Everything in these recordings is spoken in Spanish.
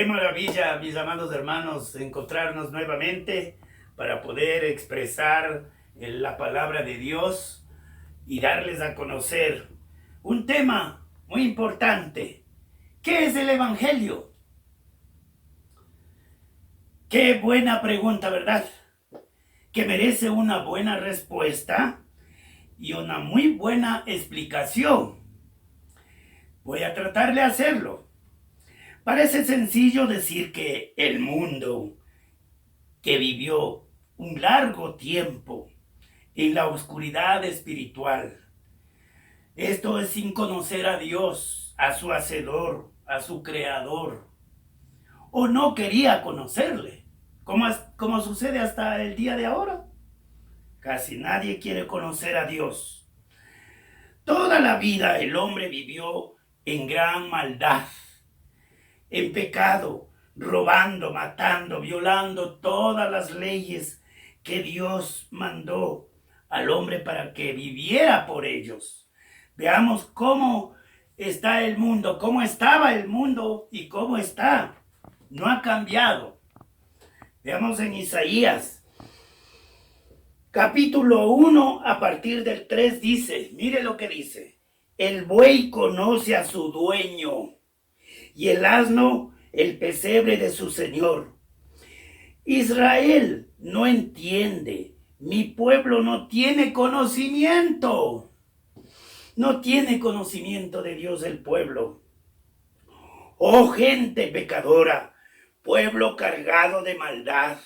Qué maravilla, mis amados hermanos, encontrarnos nuevamente para poder expresar la palabra de Dios y darles a conocer un tema muy importante. ¿Qué es el Evangelio? Qué buena pregunta, ¿verdad? Que merece una buena respuesta y una muy buena explicación. Voy a tratar de hacerlo. Parece sencillo decir que el mundo que vivió un largo tiempo en la oscuridad espiritual, esto es sin conocer a Dios, a su Hacedor, a su Creador, o no quería conocerle, como sucede hasta el día de ahora. Casi nadie quiere conocer a Dios. Toda la vida el hombre vivió en gran maldad, en pecado, robando, matando, violando todas las leyes que Dios mandó al hombre para que viviera por ellos. Veamos cómo está el mundo, cómo estaba el mundo y cómo está. No ha cambiado. Veamos en Isaías, capítulo 1, a partir del 3 dice, mire lo que dice: el buey conoce a su dueño, y el asno el pesebre de su señor. Israel no entiende, mi pueblo no tiene conocimiento. No tiene conocimiento de Dios el pueblo. Oh gente pecadora, pueblo cargado de maldad,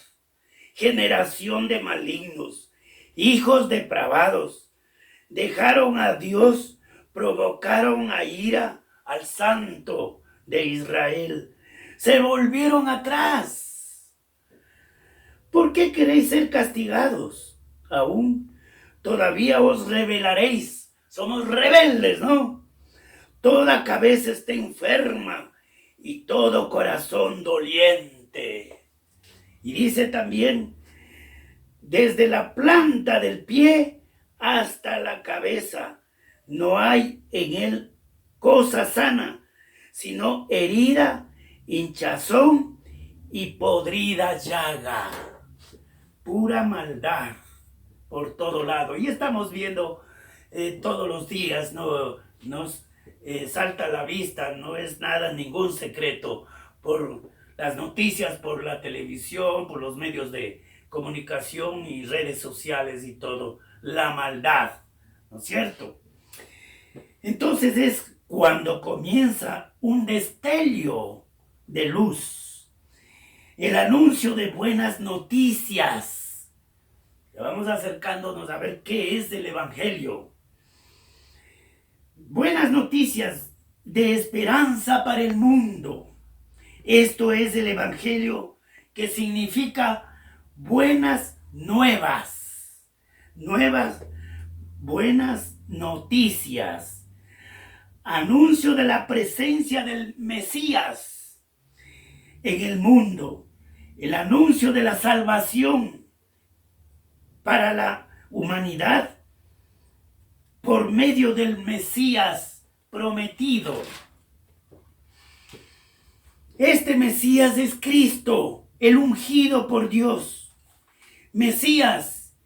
generación de malignos, hijos depravados, dejaron a Dios, provocaron a ira al Santo de Israel, se volvieron atrás. ¿Por qué queréis ser castigados? Aún todavía os rebelaréis. Somos rebeldes, ¿no? Toda cabeza está enferma y todo corazón doliente. Y dice también, desde la planta del pie hasta la cabeza, no hay en él cosa sana, sino herida, hinchazón y podrida llaga. Pura maldad por todo lado. Y estamos viendo todos los días, nos salta a la vista, no es nada, ningún secreto, por las noticias, por la televisión, por los medios de comunicación y redes sociales y todo, la maldad, ¿no es cierto? Entonces es cuando comienza un destello de luz, el anuncio de buenas noticias. Ya vamos acercándonos a ver qué es el Evangelio. Buenas noticias de esperanza para el mundo. Esto es el Evangelio, que significa buenas nuevas. Nuevas, buenas noticias. Anuncio de la presencia del Mesías en el mundo. El anuncio de la salvación para la humanidad por medio del Mesías prometido. Este Mesías es Cristo, el ungido por Dios. Mesías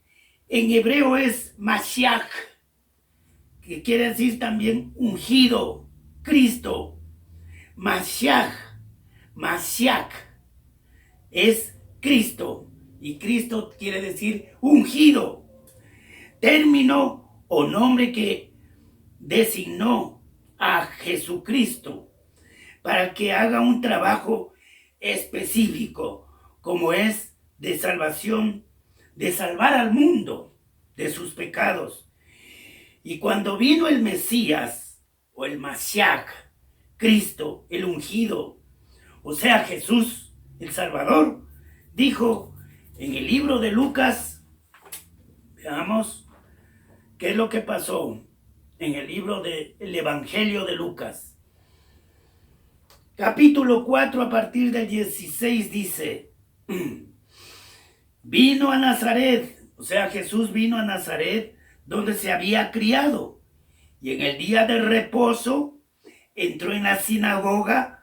en hebreo es Mashiach, que quiere decir también ungido, Cristo. Mashiach es Cristo, y Cristo quiere decir ungido, término o nombre que designó a Jesucristo para que haga un trabajo específico, como es de salvación, de salvar al mundo de sus pecados. Y cuando vino el Mesías, o el Mashiach, Cristo, el ungido, o sea Jesús, el Salvador, dijo en el libro de Lucas, veamos qué es lo que pasó en el libro del Evangelio de Lucas. Capítulo 4, a partir del 16 dice, vino a Nazaret, o sea Jesús vino a Nazaret, donde se había criado, y en el día del reposo entró en la sinagoga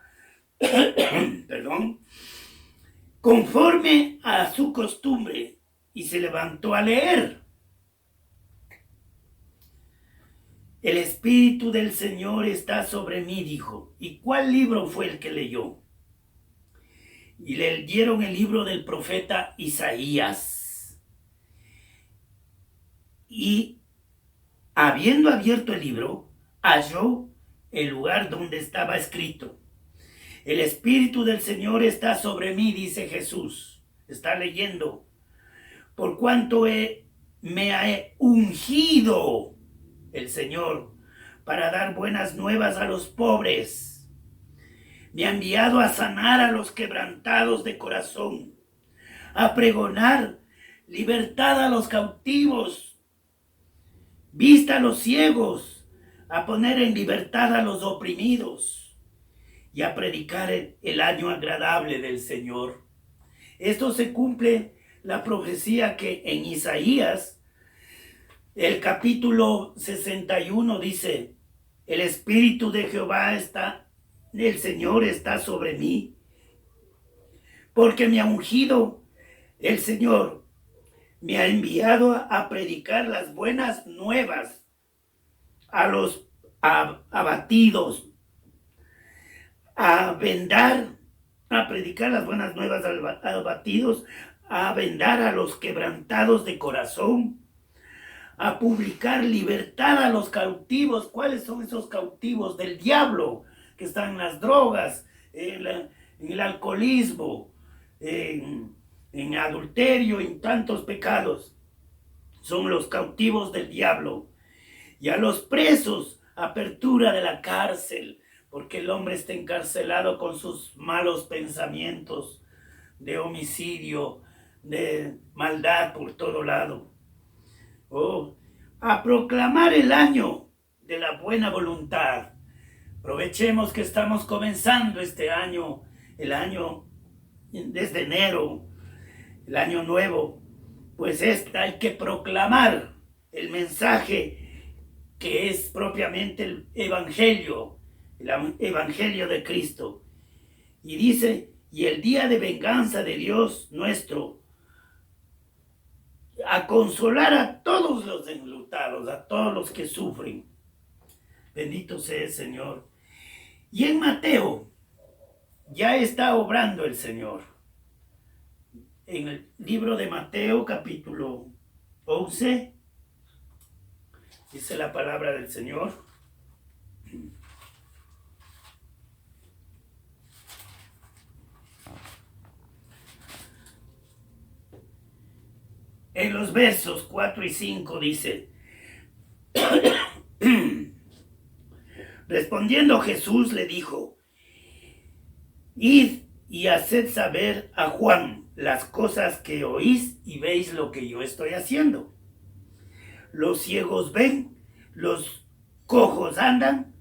perdón, conforme a su costumbre, y se levantó a leer. El Espíritu del Señor está sobre mí, dijo. ¿Y cuál libro fue el que leyó? Y le dieron el libro del profeta Isaías. Y habiendo abierto el libro, halló el lugar donde estaba escrito: el Espíritu del Señor está sobre mí, dice Jesús. Está leyendo. Por cuanto me ha ungido el Señor para dar buenas nuevas a los pobres. Me ha enviado a sanar a los quebrantados de corazón, a pregonar libertad a los cautivos, vista a los ciegos, a poner en libertad a los oprimidos y a predicar el año agradable del Señor. Esto se cumple la profecía que en Isaías, el capítulo 61 dice: el Espíritu de Jehová el Señor está sobre mí, porque me ha ungido el Señor, me ha enviado a predicar las buenas nuevas a los abatidos, a predicar las buenas nuevas a los abatidos, a vendar a los quebrantados de corazón, a publicar libertad a los cautivos. ¿Cuáles son esos cautivos? Del diablo, que están en las drogas, en el alcoholismo, en adulterio, en tantos pecados. Son los cautivos del diablo. Y a los presos, apertura de la cárcel, porque el hombre está encarcelado con sus malos pensamientos de homicidio, de maldad por todo lado. A proclamar el año de la buena voluntad. Aprovechemos que estamos comenzando este año, el año desde enero, el año nuevo. Pues hay que proclamar el mensaje que es propiamente el evangelio de Cristo. Y dice: y el día de venganza de Dios nuestro, a consolar a todos los enlutados, a todos los que sufren. Bendito sea el Señor. Y en Mateo ya está obrando el Señor. En el libro de Mateo, capítulo 11, dice la palabra del Señor: en los versos 4 y 5 dice: respondiendo Jesús le dijo: id y haced saber a Juan las cosas que oís y veis lo que yo estoy haciendo. Los ciegos ven, los cojos andan,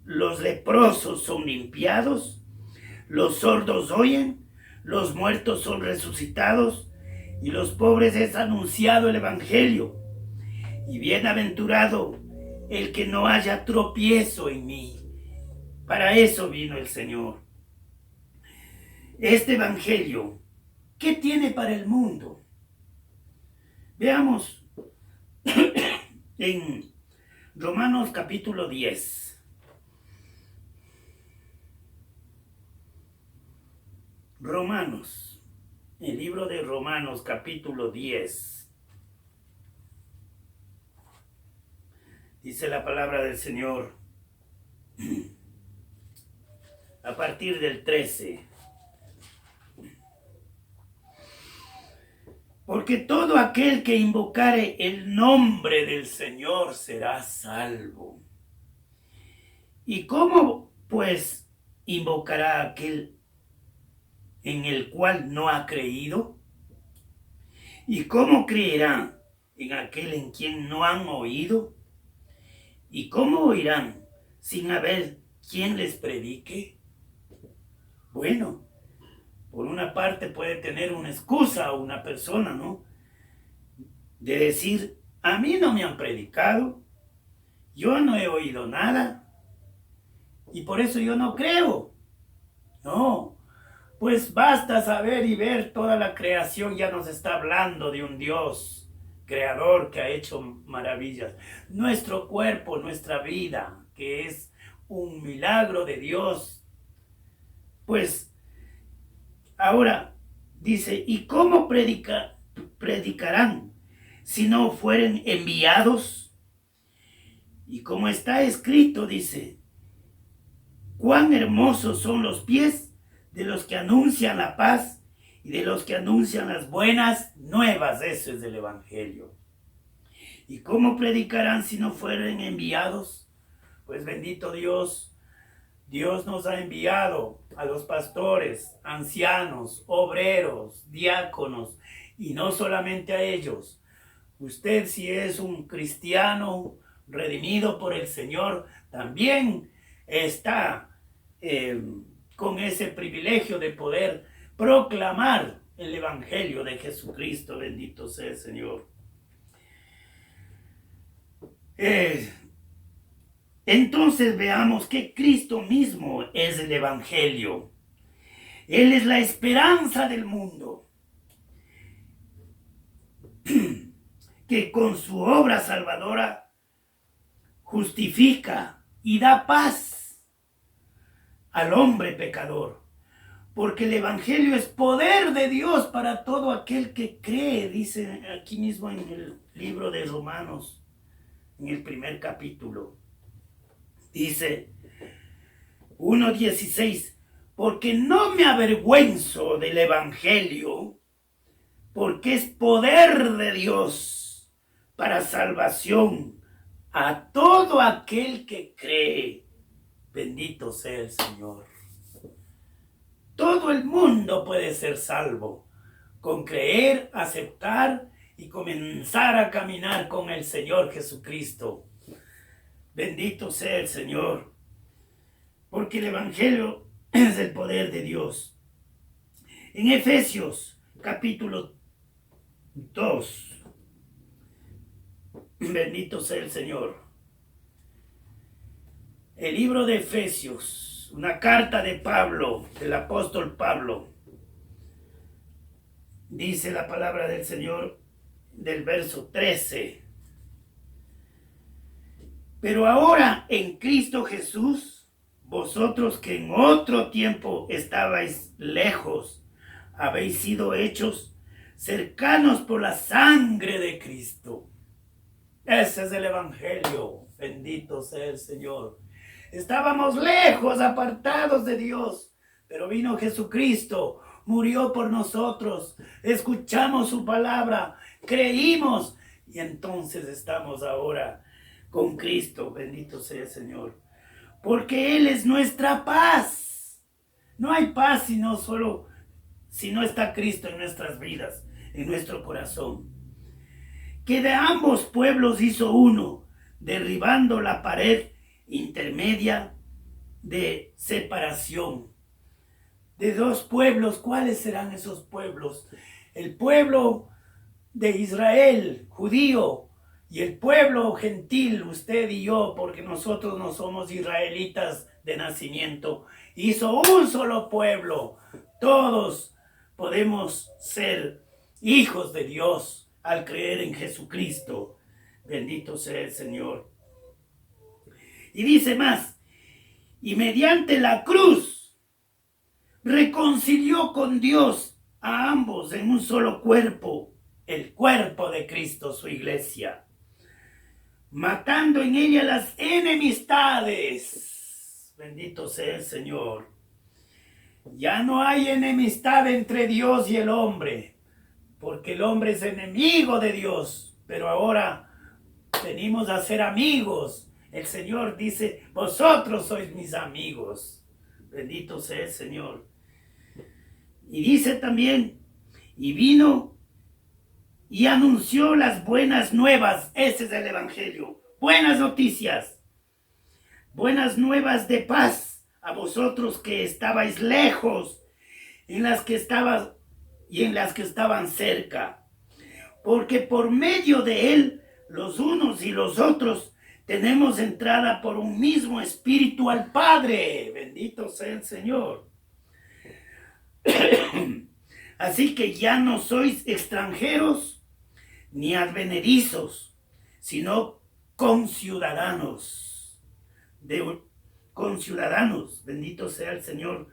los leprosos son limpiados, los sordos oyen, los muertos son resucitados, y los pobres es anunciado el evangelio. Y bienaventurado el que no haya tropiezo en mí. Para eso vino el Señor. Este evangelio, ¿qué tiene para el mundo? Veamos en Romanos capítulo 10. Romanos, el libro de Romanos capítulo 10. Dice la palabra del Señor a partir del 13. Porque todo aquel que invocare el nombre del Señor será salvo. ¿Y cómo, pues, invocará aquel en el cual no ha creído? ¿Y cómo creerá en aquel en quien no han oído? ¿Y cómo oirán sin haber quien les predique? Bueno, por una parte puede tener una excusa una persona, ¿no? De decir: a mí no me han predicado, yo no he oído nada, y por eso yo no creo. No, pues basta saber y ver toda la creación, ya nos está hablando de un Dios creador que ha hecho maravillas. Nuestro cuerpo, nuestra vida, que es un milagro de Dios. Pues ahora dice, ¿y cómo predicarán si no fueren enviados? Y como está escrito, dice, cuán hermosos son los pies de los que anuncian la paz y de los que anuncian las buenas nuevas. Eso es del Evangelio. ¿Y cómo predicarán si no fueren enviados? Pues bendito Dios, Dios nos ha enviado a los pastores, ancianos, obreros, diáconos, y no solamente a ellos. Usted, si es un cristiano redimido por el Señor, también está con ese privilegio de poder proclamar el Evangelio de Jesucristo. Bendito sea el Señor. Entonces veamos que Cristo mismo es el Evangelio. Él es la esperanza del mundo, que con su obra salvadora justifica y da paz al hombre pecador. Porque el Evangelio es poder de Dios para todo aquel que cree, dice aquí mismo en el libro de Romanos, en el primer capítulo. Dice 1:16, porque no me avergüenzo del Evangelio, porque es poder de Dios para salvación a todo aquel que cree. Bendito sea el Señor. Todo el mundo puede ser salvo con creer, aceptar y comenzar a caminar con el Señor Jesucristo. Bendito sea el Señor, porque el Evangelio es el poder de Dios. En Efesios capítulo 2, bendito sea el Señor. El libro de Efesios, una carta de Pablo, del apóstol Pablo. Dice la palabra del Señor del verso 13. Pero ahora en Cristo Jesús, vosotros que en otro tiempo estabais lejos, habéis sido hechos cercanos por la sangre de Cristo. Ese es el Evangelio. Bendito sea el Señor. Estábamos lejos, apartados de Dios, pero vino Jesucristo, murió por nosotros, escuchamos su palabra, creímos y entonces estamos ahora con Cristo. Bendito sea el Señor, porque Él es nuestra paz. No hay paz si no está Cristo en nuestras vidas, en nuestro corazón. Que de ambos pueblos hizo uno, derribando la pared intermedia de separación. De dos pueblos, ¿cuáles serán esos pueblos? El pueblo de Israel, judío, y el pueblo gentil, usted y yo, porque nosotros no somos israelitas de nacimiento. Hizo un solo pueblo. Todos podemos ser hijos de Dios al creer en Jesucristo. Bendito sea el Señor. Y dice más, y mediante la cruz reconcilió con Dios a ambos en un solo cuerpo, el cuerpo de Cristo, su iglesia, matando en ella las enemistades. Bendito sea el Señor. Ya no hay enemistad entre Dios y el hombre, porque el hombre es enemigo de Dios, pero ahora venimos a ser amigos. El Señor dice, vosotros sois mis amigos. Bendito sea el Señor. Y dice también, y vino y anunció las buenas nuevas. Ese es el Evangelio. Buenas noticias. Buenas nuevas de paz a vosotros que estabais lejos, en las que estaban y en las que estaban cerca. Porque por medio de Él, los unos y los otros, tenemos entrada por un mismo espíritu al Padre. Bendito sea el Señor. Así que ya no sois extranjeros ni advenedizos, sino conciudadanos, conciudadanos, bendito sea el Señor,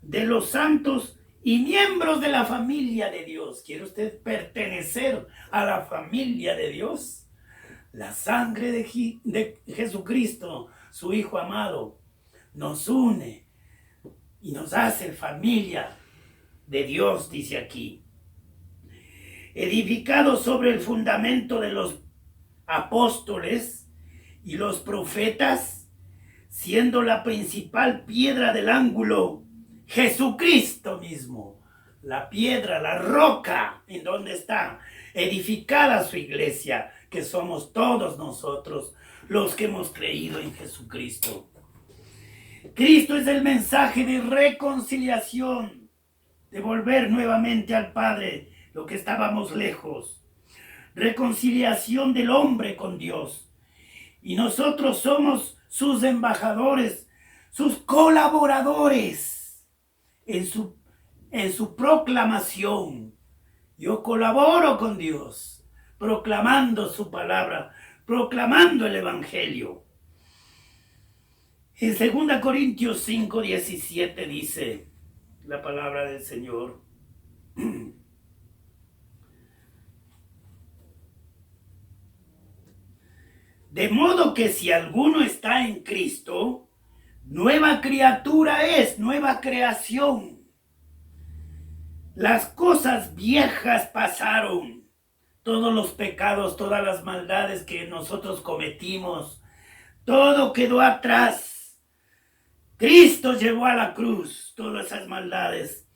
de los santos y miembros de la familia de Dios. ¿Quiere usted pertenecer a la familia de Dios? La sangre de Jesucristo, su Hijo amado, nos une y nos hace familia de Dios, dice aquí. Edificado sobre el fundamento de los apóstoles y los profetas, siendo la principal piedra del ángulo Jesucristo mismo, la piedra, la roca en donde está edificada su iglesia, que somos todos nosotros los que hemos creído en Jesucristo. Cristo es el mensaje de reconciliación, de volver nuevamente al Padre, lo que estábamos lejos. Reconciliación del hombre con Dios. Y nosotros somos sus embajadores, sus colaboradores en su proclamación. Yo colaboro con Dios, proclamando su palabra, proclamando el Evangelio. En 2 Corintios 5:17 dice la palabra del Señor: de modo que si alguno está en Cristo, nueva criatura es, nueva creación. Las cosas viejas pasaron, todos los pecados, todas las maldades que nosotros cometimos, todo quedó atrás. Cristo llevó a la cruz todas esas maldades.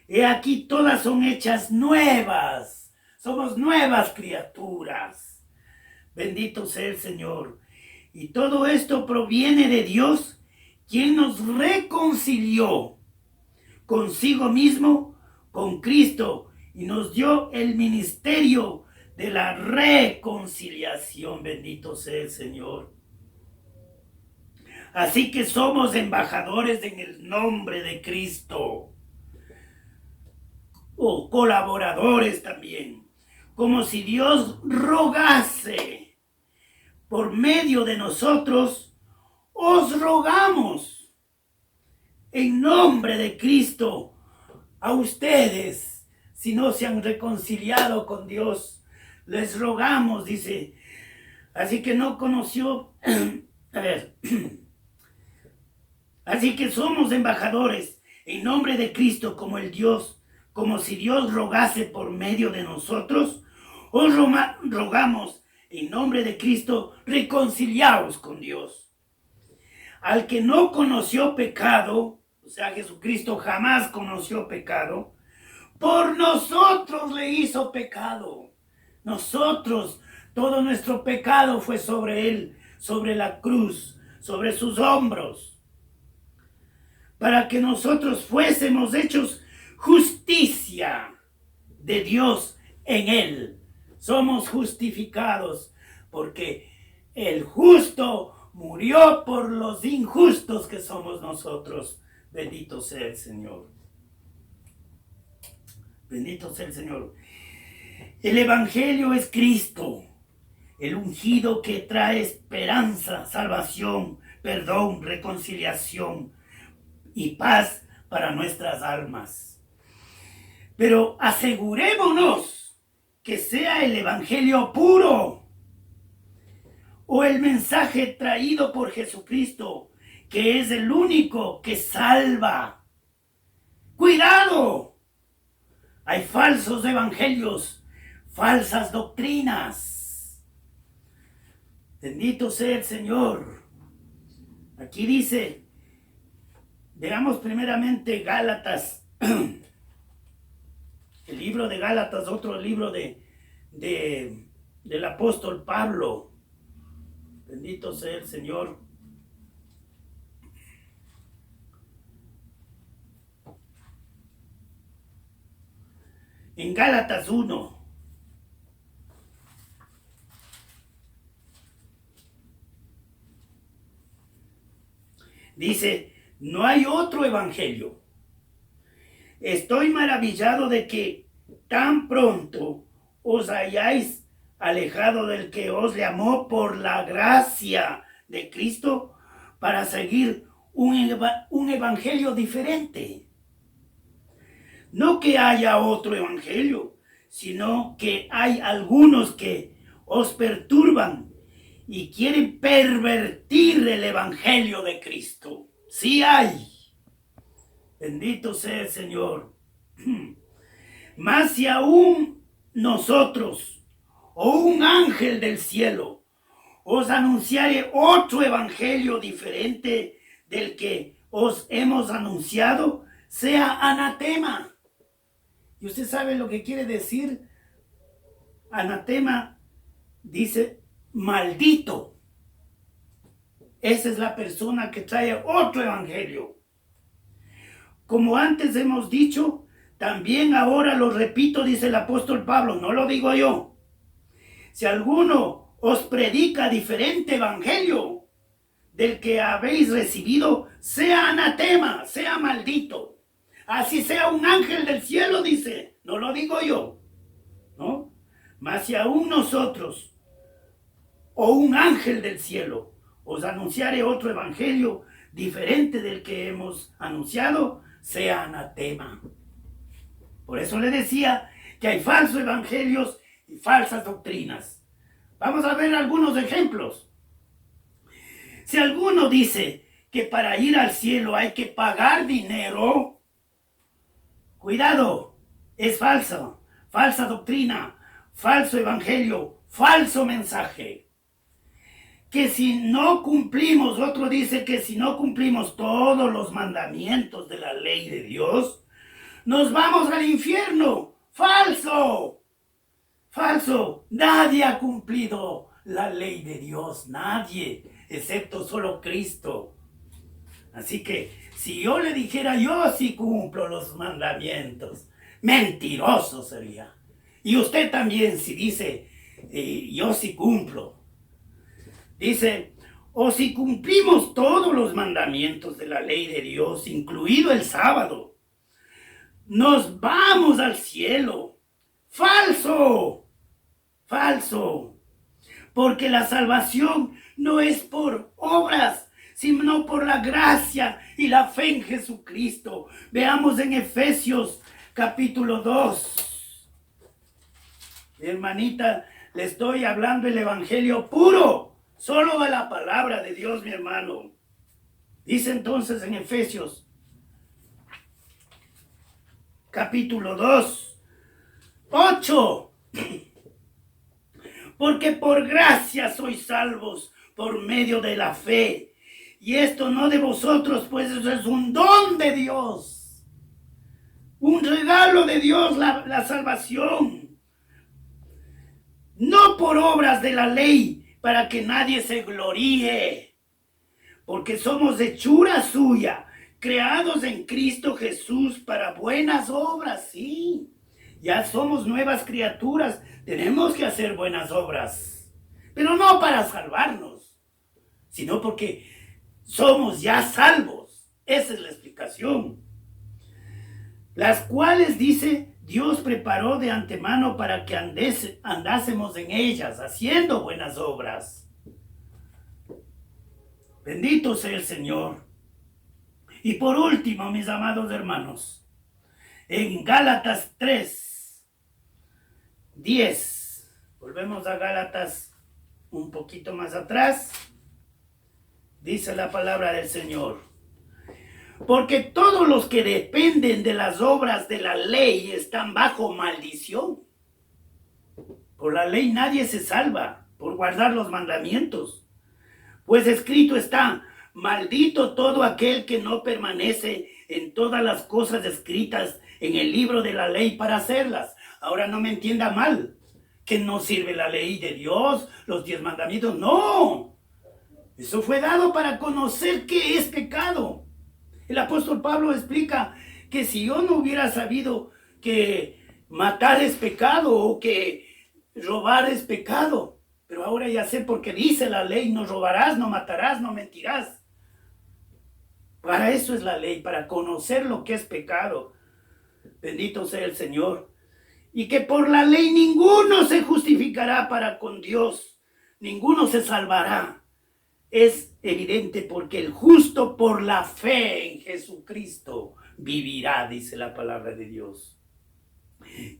He aquí todas son hechas nuevas. Somos nuevas criaturas. Bendito sea el Señor. Y todo esto proviene de Dios, quien nos reconcilió consigo mismo, con Cristo, y nos dio el ministerio de la reconciliación. Bendito sea el Señor. Así que somos embajadores en el nombre de Cristo, o colaboradores también, como si Dios rogase por medio de nosotros. Os rogamos en nombre de Cristo a ustedes, si no se han reconciliado con Dios, les rogamos, dice. Así que no conoció, a ver, así que somos embajadores en nombre de Cristo, como si Dios rogase por medio de nosotros. Os rogamos en nombre de Cristo, reconciliaos con Dios. Al que no conoció pecado, o sea, Jesucristo jamás conoció pecado, por nosotros le hizo pecado. Nosotros, todo nuestro pecado fue sobre él, sobre la cruz, sobre sus hombros, para que nosotros fuésemos hechos justicia de Dios en él. Somos justificados porque el justo murió por los injustos que somos nosotros. Bendito sea el Señor. Bendito sea el Señor. El Evangelio es Cristo, el ungido que trae esperanza, salvación, perdón, reconciliación y paz para nuestras almas. Pero asegurémonos que sea el Evangelio puro, o el mensaje traído por Jesucristo, que es el único que salva. ¡Cuidado! Hay falsos evangelios, falsas doctrinas. Bendito sea el Señor. Aquí dice, veamos primeramente Gálatas, el libro de Gálatas, otro libro del apóstol Pablo. Bendito sea el Señor. En Gálatas 1. Dice, no hay otro evangelio. estoy maravillado de que tan pronto os hayáis alejado del que os llamó por la gracia de Cristo para seguir un evangelio diferente. No que haya otro evangelio, sino que hay algunos que os perturban y quieren pervertir el evangelio de Cristo. Sí hay. Bendito sea el Señor. Mas si aún nosotros o un ángel del cielo os anunciare otro evangelio diferente del que os hemos anunciado, sea anatema. ¿Y usted sabe lo que quiere decir? Anatema dice maldito. Esa es la persona que trae otro evangelio. Como antes hemos dicho, también ahora lo repito, dice el apóstol Pablo, no lo digo yo. Si alguno os predica diferente evangelio del que habéis recibido, sea anatema, sea maldito. Así sea un ángel del cielo, dice, no lo digo yo, ¿no? Mas si aún nosotros o un ángel del cielo os anunciare otro evangelio diferente del que hemos anunciado, sea anatema. Por eso le decía que hay falsos evangelios y falsas doctrinas. Vamos a ver algunos ejemplos. Si alguno dice que para ir al cielo hay que pagar dinero, cuidado, es falso, falsa doctrina, falso evangelio, falso mensaje. Que si no cumplimos, otro dice que si no cumplimos todos los mandamientos de la ley de Dios, nos vamos al infierno. ¡Falso! ¡Falso! Nadie ha cumplido la ley de Dios, nadie, excepto solo Cristo. Así que si yo le dijera yo sí cumplo los mandamientos, mentiroso sería. Y usted también si dice yo sí cumplo. Dice, o si cumplimos todos los mandamientos de la ley de Dios, incluido el sábado, nos vamos al cielo. ¡Falso! ¡Falso! Porque la salvación no es por obras, sino por la gracia y la fe en Jesucristo. Veamos en Efesios capítulo 2. Mi hermanita, le estoy hablando el evangelio puro, solo de la palabra de Dios, mi hermano. Dice entonces en Efesios capítulo 2, 8. Porque por gracia sois salvos por medio de la fe. Y esto no de vosotros, pues eso es un don de Dios. Un regalo de Dios, la salvación. No por obras de la ley, para que nadie se gloríe. Porque somos hechura suya, creados en Cristo Jesús para buenas obras, sí. Ya somos nuevas criaturas, tenemos que hacer buenas obras, pero no para salvarnos, sino porque somos ya salvos. Esa es la explicación. Las cuales, dice, Dios preparó de antemano para que andásemos en ellas, haciendo buenas obras. Bendito sea el Señor. Y por último, mis amados hermanos, en Gálatas 3, 10. Volvemos a Gálatas un poquito más atrás. Dice la palabra del Señor. Porque todos los que dependen de las obras de la ley están bajo maldición. Por la ley nadie se salva, por guardar los mandamientos. Pues escrito está, maldito todo aquel que no permanece en todas las cosas escritas en el libro de la ley para hacerlas. Ahora no me entienda mal, que no sirve la ley de Dios, los 10 mandamientos, no. Eso fue dado para conocer qué es pecado. El apóstol Pablo explica que si yo no hubiera sabido que matar es pecado o que robar es pecado, pero ahora ya sé porque dice la ley, no robarás, no matarás, no mentirás. Para eso es la ley, para conocer lo que es pecado. Bendito sea el Señor. Y que por la ley ninguno se justificará para con Dios, ninguno se salvará. Es evidente porque el justo por la fe en Jesucristo vivirá, dice la palabra de Dios.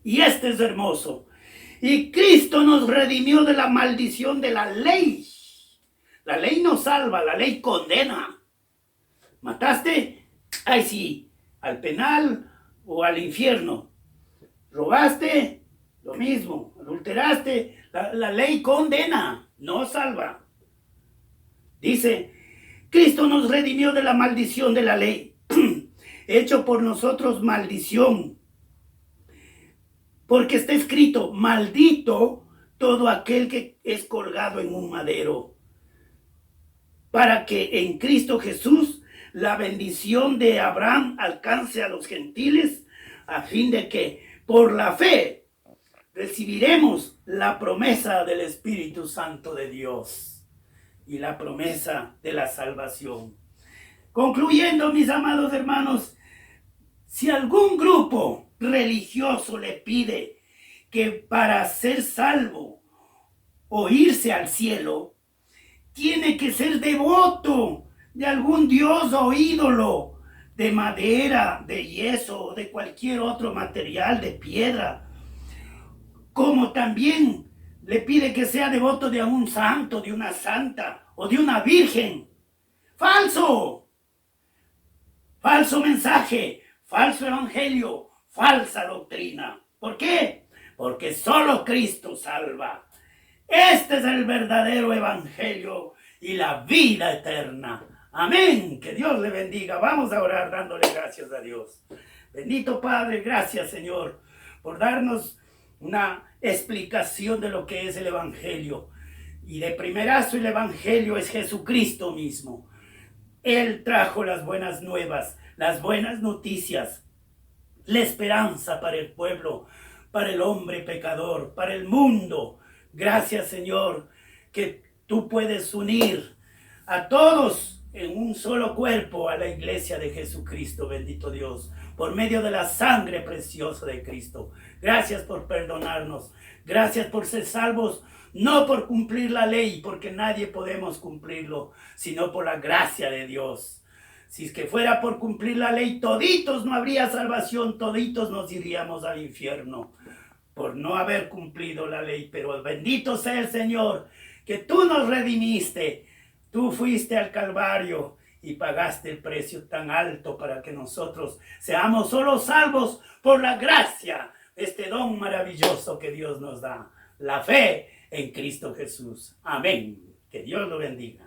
Y este es hermoso. Y Cristo nos redimió de la maldición de la ley. La ley no salva, la ley condena. ¿Mataste? Ay sí, al penal o al infierno. ¿Robaste? Lo mismo. ¿Adulteraste? La ley condena, no salva. Dice, Cristo nos redimió de la maldición de la ley, hecho por nosotros maldición. Porque está escrito, maldito todo aquel que es colgado en un madero, para que en Cristo Jesús la bendición de Abraham alcance a los gentiles, a fin de que por la fe recibiremos la promesa del Espíritu Santo de Dios y la promesa de la salvación. Concluyendo, mis amados hermanos, si algún grupo religioso le pide que para ser salvo o irse al cielo, tiene que ser devoto de algún dios o ídolo de madera, de yeso o de cualquier otro material, de piedra, como también le pide que sea devoto de un santo, de una santa o de una virgen. ¡Falso! Falso mensaje, falso evangelio, falsa doctrina. ¿Por qué? Porque solo Cristo salva. Este es el verdadero evangelio y la vida eterna. Amén. Que Dios le bendiga. Vamos a orar dándole gracias a Dios. Bendito Padre, gracias Señor por darnos una explicación de lo que es el evangelio. Y de primerazo el evangelio es Jesucristo mismo. Él trajo las buenas nuevas, las buenas noticias, la esperanza para el pueblo, para el hombre pecador, para el mundo. Gracias, Señor, que tú puedes unir a todos en un solo cuerpo a la iglesia de Jesucristo, bendito Dios, por medio de la sangre preciosa de Cristo. Gracias por perdonarnos. Gracias por ser salvos, no por cumplir la ley, porque nadie podemos cumplirlo, sino por la gracia de Dios. Si es que fuera por cumplir la ley, toditos no habría salvación, toditos nos iríamos al infierno por no haber cumplido la ley. Pero bendito sea el Señor, que tú nos redimiste, tú fuiste al Calvario y pagaste el precio tan alto para que nosotros seamos solo salvos por la gracia, este don maravilloso que Dios nos da, la fe en Cristo Jesús. Amén. Que Dios lo bendiga.